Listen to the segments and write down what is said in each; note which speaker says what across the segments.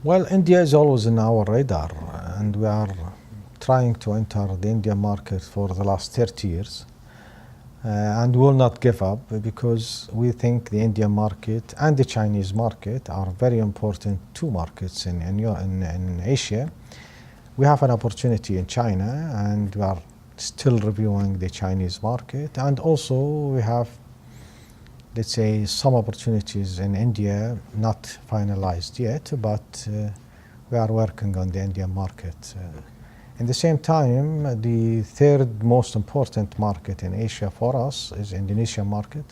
Speaker 1: Well, India is always in our radar, and we are trying to enter the Indian market for the last 30 years. And will not give up because we think the Indian market and the Chinese market are very important two markets in Asia. We have an opportunity in China and we are still reviewing the Chinese market, and also we have, let's say, some opportunities in India not finalized yet, but we are working on the Indian market. In the same time, the third most important market in Asia for us is Indonesian market,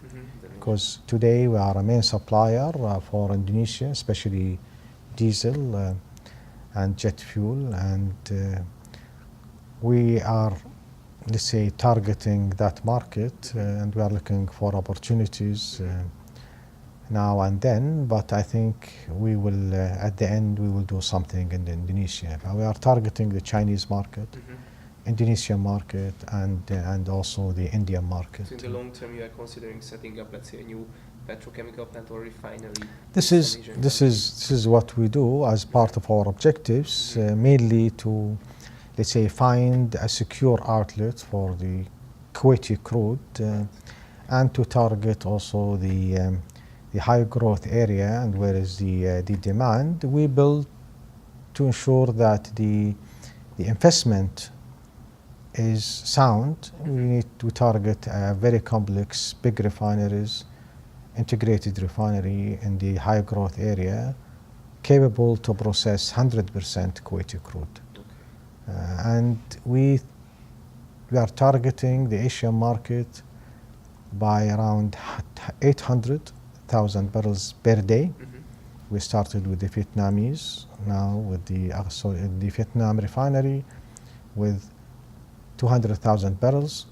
Speaker 1: because today we are a main supplier for Indonesia, especially diesel and jet fuel, and we are, let's say, targeting that market, and we are looking for opportunities now and then, but I think we will, at the end, we will do something in Indonesia. We are targeting the Chinese market, Indonesian market, and also the Indian market.
Speaker 2: So in the long term, you are considering setting up, let's say, a new petrochemical plant or refinery?
Speaker 1: This is what we do as part of our objectives, mainly to, let's say, find a secure outlet for the Kuwaiti crude, and to target also the high growth area and where is the demand. We build to ensure that the investment is sound. We need to target a very complex, big refineries, integrated refinery in the high growth area, capable to process 100% Kuwaiti crude. And we are targeting the Asian market by around 800,000 barrels per day. We started with the Vietnamese, now with the Vietnam refinery with 200,000 barrels.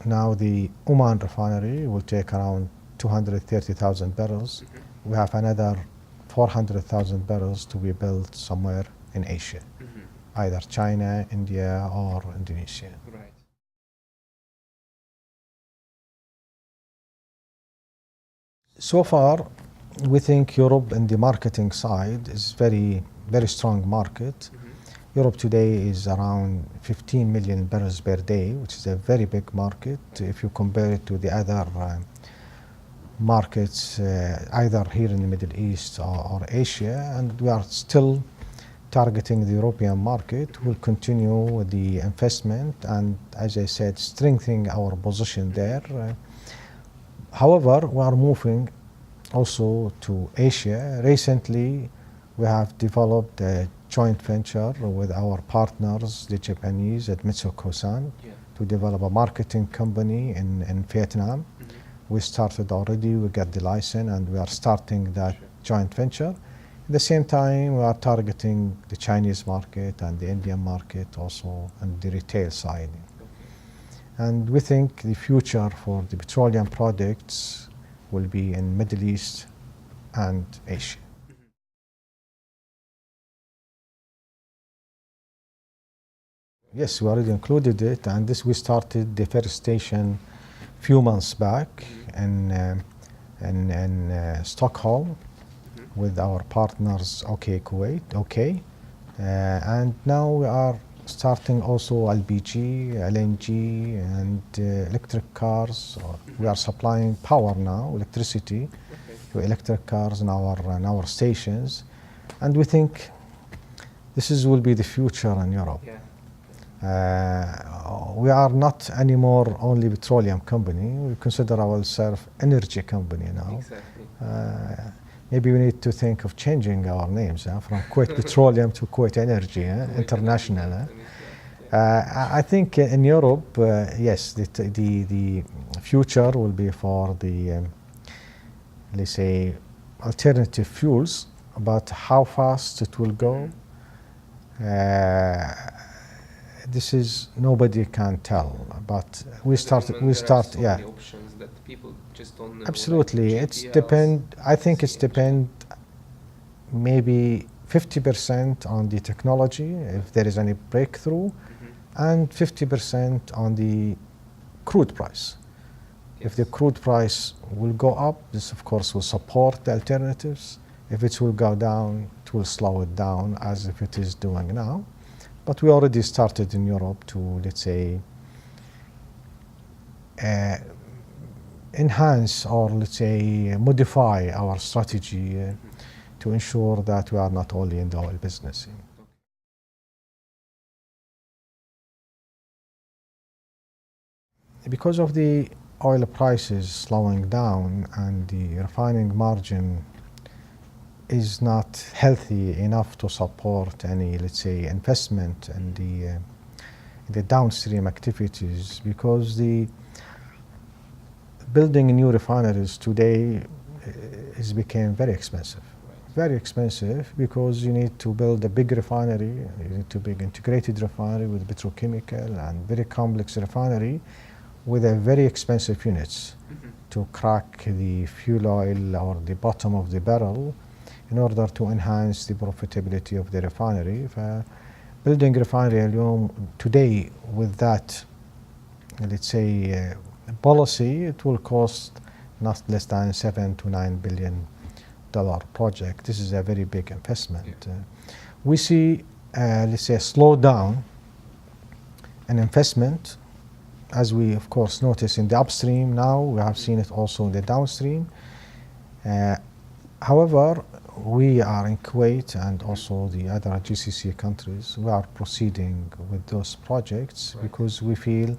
Speaker 1: Now the Oman refinery will take around 230,000 barrels. We have another 400,000 barrels to be built somewhere in Asia, either China, India, or Indonesia.
Speaker 2: Right.
Speaker 1: So far, we think Europe in the marketing side is very strong market. Europe today is around 15 million barrels per day, which is a very big market if you compare it to the other markets, either here in the Middle East or Asia. And we are still targeting the European market. We'll continue with the investment and, as I said, strengthening our position there. However, we are moving also to Asia. Recently, we have developed a joint venture with our partners, the Japanese at Mitsukosan, to develop a marketing company in Vietnam. We started already, we got the license, and we are starting that joint venture. At the same time, we are targeting the Chinese market and the Indian market also on the retail side. And we think the future for the petroleum products will be in Middle East and Asia. Yes, we already included it, and this we started the first station few months back in Stockholm with our partners, Kuwait, and now we are starting also LPG, LNG, and electric cars. We are supplying power now, electricity, to electric cars in our stations, and we think this will be the future in Europe. We are not anymore only petroleum company. We consider ourselves energy company now.
Speaker 2: Exactly.
Speaker 1: Maybe we need to think of changing our names from Kuwait Petroleum to Kuwait Energy, international. I think in Europe, yes, the future will be for the, let's say, alternative fuels, but how fast it will go, this is nobody can tell. But we start, yeah.
Speaker 2: Options that people just don't know.
Speaker 1: Absolutely,
Speaker 2: like
Speaker 1: it's depend. I think it's depend. Maybe 50% on the technology, if there is any breakthrough, and 50% on the crude price. If the crude price will go up, this of course will support the alternatives. If it will go down, it will slow it down as if it is doing now. But we already started in Europe to, let's say, enhance or, let's say, modify our strategy to ensure that we are not only in the oil business. Because of the oil prices slowing down and the refining margin is not healthy enough to support any, let's say, investment in the downstream activities, because the building new refineries today is became very expensive. Very expensive, because you need to build a big refinery, you need to big integrated refinery with petrochemical and very complex refinery with a very expensive units to crack the fuel oil or the bottom of the barrel in order to enhance the profitability of the refinery. Building refinery اليوم today with that, let's say, policy, it will cost not less than $7 to $9 billion project. This is a very big investment. We see, let's say, a slowdown in investment, as we of course notice in the upstream now. We have seen it also in the downstream. However, we are in Kuwait and also the other GCC countries, we are proceeding with those projects because we feel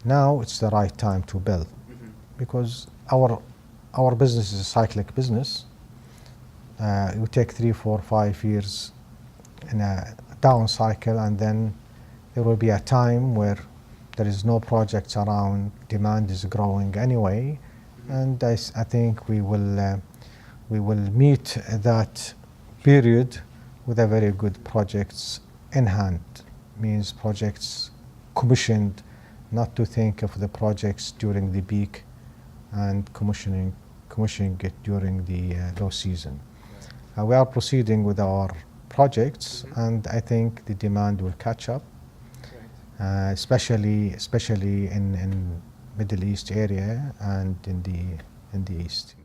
Speaker 1: now it's the right time to build. Because our business is a cyclic business. It will take 3, 4, 5 years in a down cycle, and then there will be a time where there is no projects around, demand is growing anyway, and I think we will meet that period with a very good projects in hand. Means projects commissioned, not to think of the projects during the peak and commissioning it during the low season. We are proceeding with our projects, and I think the demand will catch up, especially in Middle East area and in the East.